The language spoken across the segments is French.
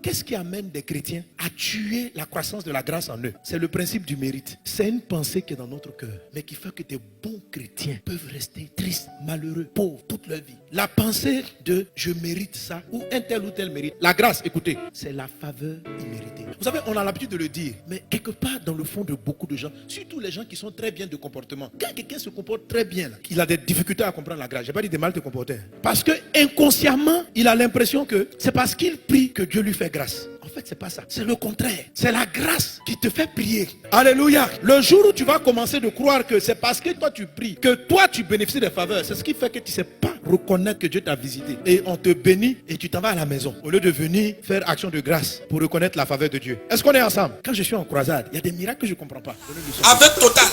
qu'est-ce qui amène des chrétiens à tuer la croissance de la grâce en eux? C'est le principe du mérite. C'est une pensée qui est dans notre cœur, mais qui fait que des bons chrétiens peuvent rester tristes, malheureux, pauvres toute leur vie. La pensée de je mérite ça ou ou tel mérite. La grâce, écoutez, c'est la faveur imméritée. Vous savez, on a l'habitude de le dire, mais quelque part dans le fond de beaucoup de gens, surtout les gens qui sont très bien de comportement, quand quelqu'un se comporte très bien, là, il a des difficultés à comprendre la grâce. Je n'ai pas dit de mal te comporter. Parce que inconsciemment, il a l'impression que c'est parce qu'il prie que Dieu lui fait grâce. En fait, c'est pas ça. C'est le contraire. C'est la grâce qui te fait prier. Alléluia. Le jour où tu vas commencer de croire que c'est parce que toi tu pries, que toi tu bénéficies des faveurs, c'est ce qui fait que tu ne sais pas reconnaître que Dieu t'a visité. Et on te bénit et tu t'en vas à la maison. Au lieu de venir faire action de grâce pour reconnaître la faveur de Dieu. Est-ce qu'on est ensemble? Quand je suis en croisade, il y a des miracles que je ne comprends pas. Avec Total.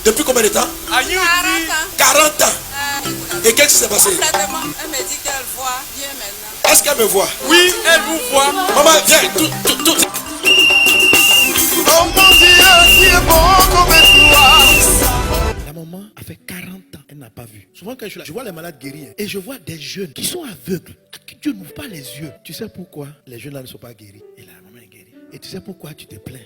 Depuis combien de temps? 40 ans. Et qu'est-ce qui s'est passé? Elle me dit qu'elle voit bien maintenant. Est-ce qu'elle me voit? Oui, elle vous voit. Maman, viens, tout. Oh mon Dieu, qui est bon comme toi. La maman a fait 40 ans, elle n'a pas vu. Souvent quand je suis là, je vois les malades guéris et je vois des jeunes qui sont aveugles, à qui Dieu n'ouvre pas les yeux. Tu sais pourquoi les jeunes là ne sont pas guéris? Et la maman est guérie. Et tu sais pourquoi tu te plains?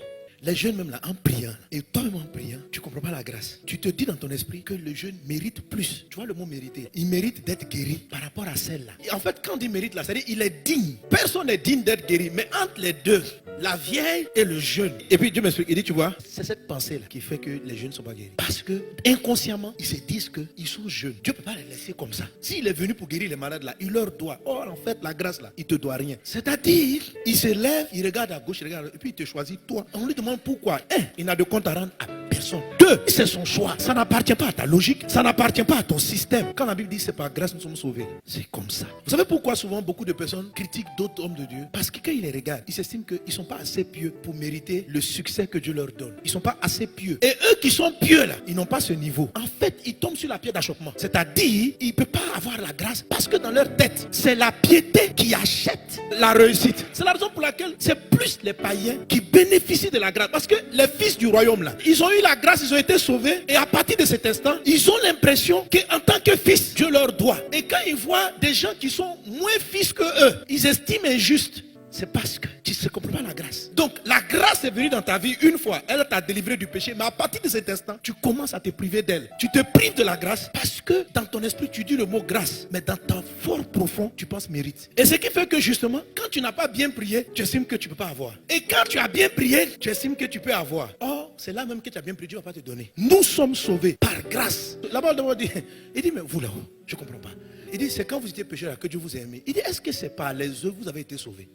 Les jeunes même là, en priant, et toi-même en priant, tu ne comprends pas la grâce. Tu te dis dans ton esprit que le jeune mérite plus. Tu vois le mot mériter? Il mérite d'être guéri par rapport à celle-là. Et en fait, quand on dit mérite là, c'est-à-dire il est digne. Personne n'est digne d'être guéri. Mais entre les deux, la vieille et le jeune. Et puis Dieu m'explique, il dit, tu vois, c'est cette pensée-là qui fait que les jeunes ne sont pas guéris. Parce que inconsciemment, ils se disent qu'ils sont jeunes. Dieu ne peut pas les laisser comme ça. S'il est venu pour guérir les malades là, il leur doit. Or, en fait, la grâce là, il ne te doit rien. C'est-à-dire, il se lève, il regarde à gauche, il regarde à droite, et puis il te choisit toi. On lui demande pourquoi. Il n'a de compte à rendre à personne. 2, c'est son choix. Ça n'appartient pas à ta logique. Ça n'appartient pas à ton système. Quand la Bible dit c'est par grâce nous sommes sauvés, c'est comme ça. Vous savez pourquoi souvent beaucoup de personnes critiquent d'autres hommes de Dieu? Parce que quand ils les regardent, ils s'estiment qu'ils ne sont pas assez pieux pour mériter le succès que Dieu leur donne. Ils ne sont pas assez pieux. Et eux qui sont pieux là, ils n'ont pas ce niveau. En fait, ils tombent sur la pierre d'achoppement. C'est-à-dire, ils ne peuvent pas avoir la grâce parce que dans leur tête, c'est la piété qui achète la réussite. C'est la raison pour laquelle c'est plus les païens qui bénéficient de la grâce. Parce que les fils du royaume là, ils ont eu la grâce, ils ont été sauvés. Et à partir de cet instant, ils ont l'impression qu'en tant que fils, Dieu leur doit. Et quand ils voient des gens qui sont moins fils que eux, ils estiment injuste. C'est parce que tu ne comprends pas la grâce. Donc la grâce est venue dans ta vie une fois. Elle t'a délivré du péché. Mais à partir de cet instant, tu commences à te priver d'elle. Tu te prives de la grâce parce que dans ton esprit, tu dis le mot grâce. Mais dans ton fort profond, tu penses mérite. Et ce qui fait que justement, quand tu n'as pas bien prié, tu estimes que tu ne peux pas avoir. Et quand tu as bien prié, tu estimes que tu peux avoir. Or, c'est là même que tu as bien prié, Dieu ne va pas te donner. Nous sommes sauvés par grâce. La parole de Dieu dit, il dit, mais vous là-haut, je ne comprends pas. Il dit, c'est quand vous étiez pécheurs que Dieu vous a aimé. Il dit, est-ce que c'est par les œuvres que vous avez été sauvés?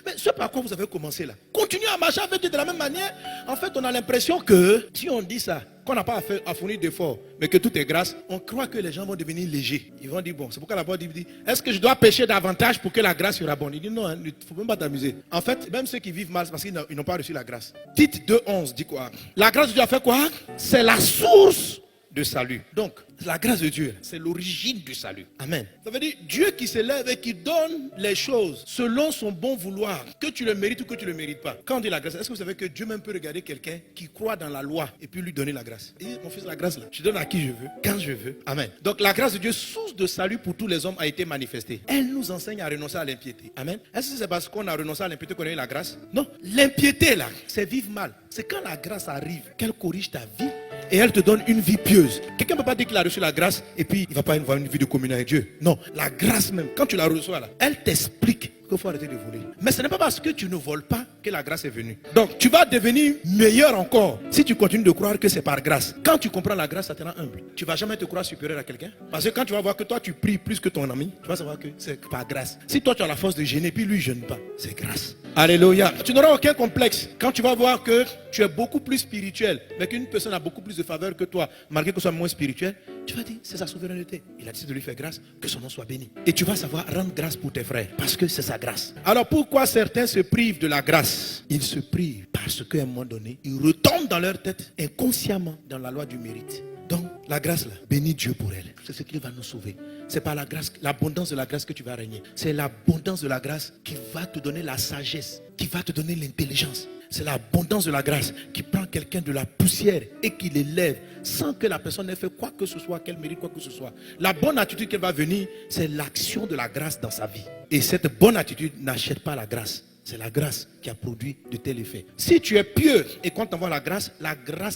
Mais ce par quoi vous avez commencé là. Continuez à marcher avec Dieu de la même manière. En fait, on a l'impression que si on dit ça, qu'on n'a pas à fournir d'efforts, mais que tout est grâce, on croit que les gens vont devenir légers. Ils vont dire, bon, c'est pourquoi la parole dit, est-ce que je dois pécher davantage pour que la grâce sera bonne? Il dit, non, il ne faut même pas t'amuser. En fait, même ceux qui vivent mal, c'est parce qu'ils n'ont pas reçu la grâce. Tite 2:11 dit quoi? La grâce de Dieu a fait quoi? C'est la source de salut. Donc, la grâce de Dieu, c'est l'origine du salut. Amen. Ça veut dire Dieu qui se lève et qui donne les choses selon son bon vouloir, que tu le mérites ou que tu ne le mérites pas. Quand on dit la grâce, est-ce que vous savez que Dieu même peut regarder quelqu'un qui croit dans la loi et puis lui donner la grâce? Et mon fils, la grâce là, je donne à qui je veux, quand je veux. Amen. Donc la grâce de Dieu, source de salut pour tous les hommes, a été manifestée. Elle nous enseigne à renoncer à l'impiété. Amen. Est-ce que c'est parce qu'on a renoncé à l'impiété qu'on a eu la grâce? Non. L'impiété là, c'est vivre mal. C'est quand la grâce arrive, qu'elle corrige ta vie et elle te donne une vie pieuse. Quelqu'un ne peut pas dire qu'il a reçu la grâce et puis il ne va pas avoir une vie de communion avec Dieu. Non, la grâce même, quand tu la reçois là, elle t'explique qu'il faut arrêter de voler. Mais ce n'est pas parce que tu ne voles pas que la grâce est venue. Donc tu vas devenir meilleur encore si tu continues de croire que c'est par grâce. Quand tu comprends la grâce, ça te rend humble. Tu ne vas jamais te croire supérieur à quelqu'un. Parce que quand tu vas voir que toi tu pries plus que ton ami, tu vas savoir que c'est par grâce. Si toi tu as la force de gêner puis lui ne gêne pas, c'est grâce. Alléluia. Tu n'auras aucun complexe quand tu vas voir que tu es beaucoup plus spirituel, mais qu'une personne a beaucoup plus de faveur que toi, malgré que ce soit moins spirituel. Tu vas dire, c'est sa souveraineté. Il a décidé de lui faire grâce, que son nom soit béni. Et tu vas savoir rendre grâce pour tes frères, parce que c'est sa grâce. Alors pourquoi certains se privent de la grâce? Ils se privent parce qu'à un moment donné, ils retombent dans leur tête inconsciemment dans la loi du mérite. Donc la grâce là, bénis Dieu pour elle. C'est ce qui va nous sauver. C'est par la grâce, l'abondance de la grâce que tu vas régner. C'est l'abondance de la grâce qui va te donner la sagesse, qui va te donner l'intelligence. C'est l'abondance de la grâce qui prend quelqu'un de la poussière et qui l'élève sans que la personne ait fait quoi que ce soit, qu'elle mérite quoi que ce soit. La bonne attitude qui va venir, c'est l'action de la grâce dans sa vie. Et cette bonne attitude n'achète pas la grâce. C'est la grâce qui a produit de tels effets. Si tu es pieux et qu'on t'envoie la grâce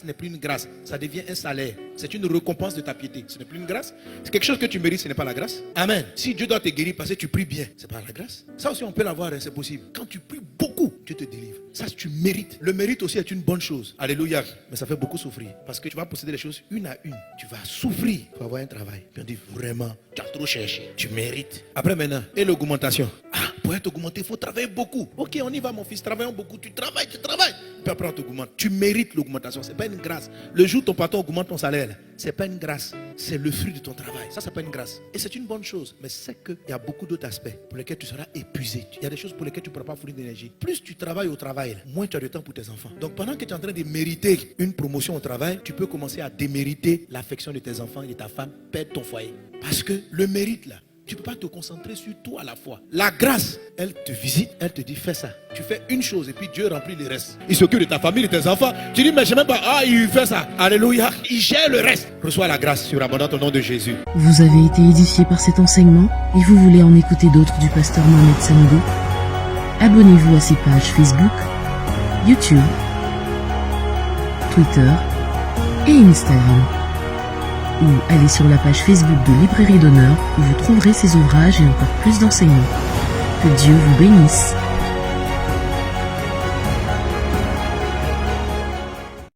n'est plus une grâce. Ça devient un salaire. C'est une récompense de ta piété. Ce n'est plus une grâce. C'est quelque chose que tu mérites, ce n'est pas la grâce. Amen. Si Dieu doit te guérir parce que tu pries bien, c'est pas la grâce. Ça aussi, on peut l'avoir, c'est possible. Quand tu pries beaucoup, Dieu te délivre. Ça, tu mérites. Le mérite aussi est une bonne chose. Alléluia. Mais ça fait beaucoup souffrir. Parce que tu vas posséder les choses une à une. Tu vas souffrir pour avoir un travail. Puis on dit vraiment, tu as trop cherché. Tu mérites. Après maintenant, et l'augmentation. Ah, pour être augmenté, il faut travailler beaucoup. Ok, on y va, mon fils. Travaillons beaucoup. Tu travailles. Puis après, on t'augmente. Tu mérites l'augmentation. Ce n'est pas une grâce. Le jour où ton patron augmente ton salaire, ce n'est pas une grâce. C'est le fruit de ton travail. Ça, c'est pas une grâce. Et c'est une bonne chose. Mais c'est qu'il y a beaucoup d'autres aspects pour lesquels tu seras épuisé. Il y a des choses pour lesquelles tu ne pourras pas fournir d'énergie. Plus tu travailles au travail, moins tu as de temps pour tes enfants. Donc pendant que tu es en train de mériter une promotion au travail, tu peux commencer à démériter l'affection de tes enfants et de ta femme, perdre ton foyer. Parce que le mérite là, tu ne peux pas te concentrer sur tout à la fois. La grâce, elle te visite, elle te dit fais ça. Tu fais une chose et puis Dieu remplit le reste. Il s'occupe de ta famille, de tes enfants. Tu dis mais je ne sais même pas, ah il fait ça. Alléluia. Il gère le reste. Reçois la grâce surabondante au nom de Jésus. Vous avez été édifié par cet enseignement et vous voulez en écouter d'autres du pasteur Mohamed Sanogo? Abonnez-vous à ses pages Facebook, YouTube, Twitter et Instagram. Ou allez sur la page Facebook de Librairie d'Honneur où vous trouverez ses ouvrages et encore plus d'enseignements. Que Dieu vous bénisse.